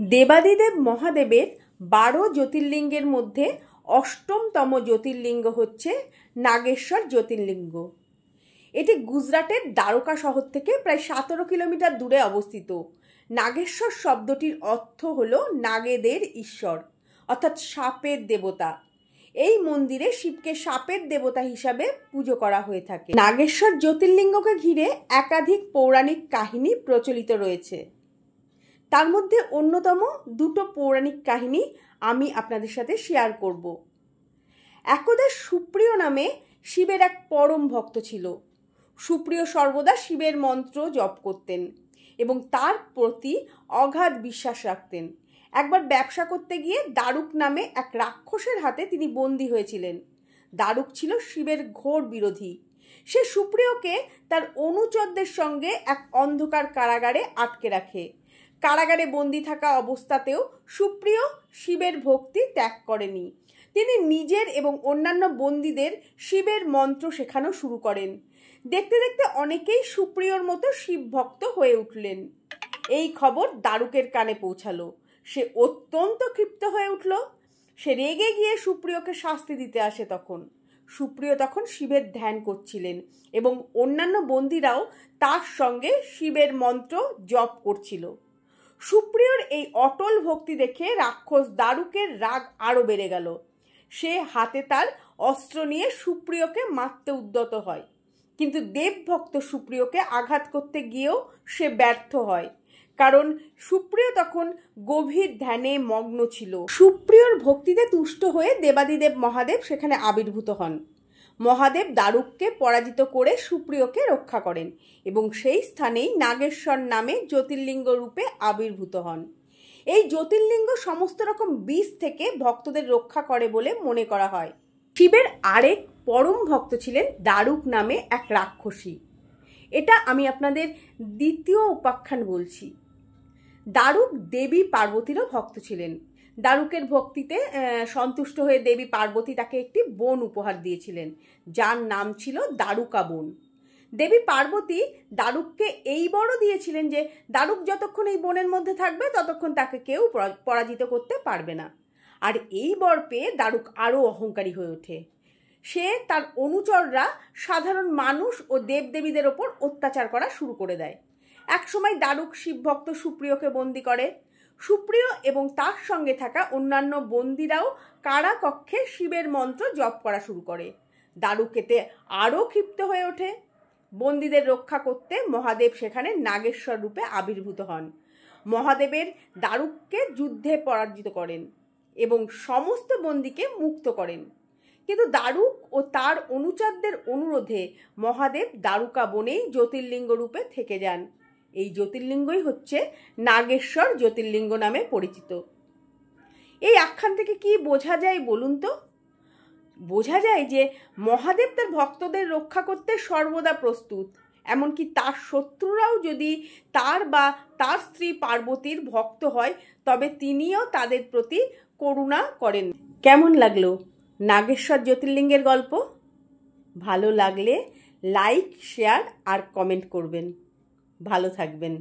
দেবাদিদেব মহাদেবের 12 জ্যোতির্লিঙ্গের মধ্যে অষ্টমতম জ্যোতির্লিঙ্গ হচ্ছে নাগেশ্বর জ্যোতির্লিঙ্গ। এটি গুজরাটের দ্বারকা শহর থেকে প্রায় 17 কিলোমিটার দূরে অবস্থিত। নাগেশ্বর শব্দটির অর্থ হলো নাগেদের ঈশ্বর, অর্থাৎ সাপের দেবতা। এই মন্দিরে শিবকে সাপের দেবতা হিসাবে পুজো করা হয়ে থাকে। নাগেশ্বর জ্যোতির্লিঙ্গকে ঘিরে একাধিক পৌরাণিক কাহিনী প্রচলিত রয়েছে। তার মধ্যে অন্যতম দুটো পৌরাণিক কাহিনী আমি আপনাদের সাথে শেয়ার করব। একদা সুপ্রিয় নামে শিবের এক পরম ভক্ত ছিল। সুপ্রিয় সর্বদা শিবের মন্ত্র জপ করতেন এবং তার প্রতি অগাধ বিশ্বাস রাখতেন। একবার ব্যবসা করতে গিয়ে দারুক নামে এক রাক্ষসের হাতে তিনি বন্দী হয়েছিলেন। দারুক ছিল শিবের ঘোর বিরোধী। সে সুপ্রিয়কে তার অনুচরদের সঙ্গে এক অন্ধকার কারাগারে আটকে রাখে। কারাগারে বন্দী থাকা অবস্থাতেও সুপ্রিয় শিবের ভক্তি ত্যাগ করেনি। তিনি নিজের এবং অন্যান্য বন্দীদের শিবের মন্ত্র শেখানো শুরু করেন। দেখতে দেখতে অনেকেই সুপ্রিয়র মতো শিব ভক্ত হয়ে উঠলেন। এই খবর দারুকের কানে পৌঁছালো। সে অত্যন্ত ক্ষিপ্ত হয়ে উঠল। সে রেগে গিয়ে সুপ্রিয়কে শাস্তি দিতে আসে। সুপ্রিয় তখন শিবের ধ্যান করছিলেন এবং অন্যান্য বন্দীরাও তার সঙ্গে শিবের মন্ত্র জপ করছিল। সুপ্রিয়র এই অটল ভক্তি দেখে রাক্ষস দারুকের রাগ আরো বেড়ে গেল। সে হাতে তার অস্ত্র নিয়ে সুপ্রিয়কে মারতে উদ্যত হয়, কিন্তু দেবভক্ত সুপ্রিয়কে আঘাত করতে গিয়েও সে ব্যর্থ হয়, কারণ সুপ্রিয় তখন গভীর ধ্যানে মগ্ন ছিল। সুপ্রিয়র ভক্তিতে তুষ্ট হয়ে দেবাদিদেব মহাদেব সেখানে আবির্ভূত হন। মহাদেব দারুককে পরাজিত করে সুপ্রিয়কে রক্ষা করেন এবং সেই স্থানেই নাগেশ্বর নামে জ্যোতির্লিঙ্গ রূপে আবির্ভূত হন। এই জ্যোতির্লিঙ্গ সমস্ত রকম বিষ থেকে ভক্তদের রক্ষা করে বলে মনে করা হয়। শিবের আরেক পরম ভক্ত ছিলেন দারুক নামে এক রাক্ষসী। এটা আমি আপনাদের দ্বিতীয় উপাখ্যান বলছি। দারুক দেবী পার্বতীরও ভক্ত ছিলেন। দারুকের ভক্তিতে সন্তুষ্ট হয়ে দেবী পার্বতী তাকে একটি বন উপহার দিয়েছিলেন, যার নাম ছিল দ্বারুকা বন। দেবী পার্বতী দারুককে এই বরও দিয়েছিলেন যে দারুক যতক্ষণ এই বনের মধ্যে থাকবে ততক্ষণ তাকে কেউ পরাজিত করতে পারবে না। আর এই বর পেয়ে দারুক আরও অহংকারী হয়ে ওঠে। সে তার অনুচররা সাধারণ মানুষ ও দেবদেবীদের ওপর অত্যাচার করা শুরু করে দেয়। একসময় দারুক শিবভক্ত সুপ্রিয়কে বন্দি করে। সুপ্রিয় এবং তার সঙ্গে থাকা অন্যান্য বন্দীরাও কারা কক্ষে শিবের মন্ত্র জপ করা শুরু করে। দারুক এতে আরও ক্ষিপ্ত হয়ে ওঠে। বন্দীদের রক্ষা করতে মহাদেব সেখানে নাগেশ্বর রূপে আবির্ভূত হন। মহাদেবের দারুককে যুদ্ধে পরাজিত করেন এবং সমস্ত বন্দীকে মুক্ত করেন। কিন্তু দারুক ও তার অনুচরদের অনুরোধে মহাদেব দ্বারকা বনেই জ্যোতির্লিঙ্গ রূপে থেকে যান। এই জ্যোতির্লিঙ্গই হচ্ছে নাগেশ্বর জ্যোতির্লিঙ্গ নামে পরিচিত। এই আখ্যান থেকে কি বোঝা যায় বলুন তো? বোঝা যায় যে মহাদেব তার ভক্তদের রক্ষা করতে সর্বদা প্রস্তুত। এমনকি তার শত্রুরাও যদি তার বা তার স্ত্রী পার্বতীর ভক্ত হয় তবে তিনিও তাদের প্রতি করুণা করেন। কেমন লাগলো নাগেশ্বর জ্যোতির্লিঙ্গের গল্প? ভালো লাগলে লাইক, শেয়ার আর কমেন্ট করবেন। ভালো থাকবেন।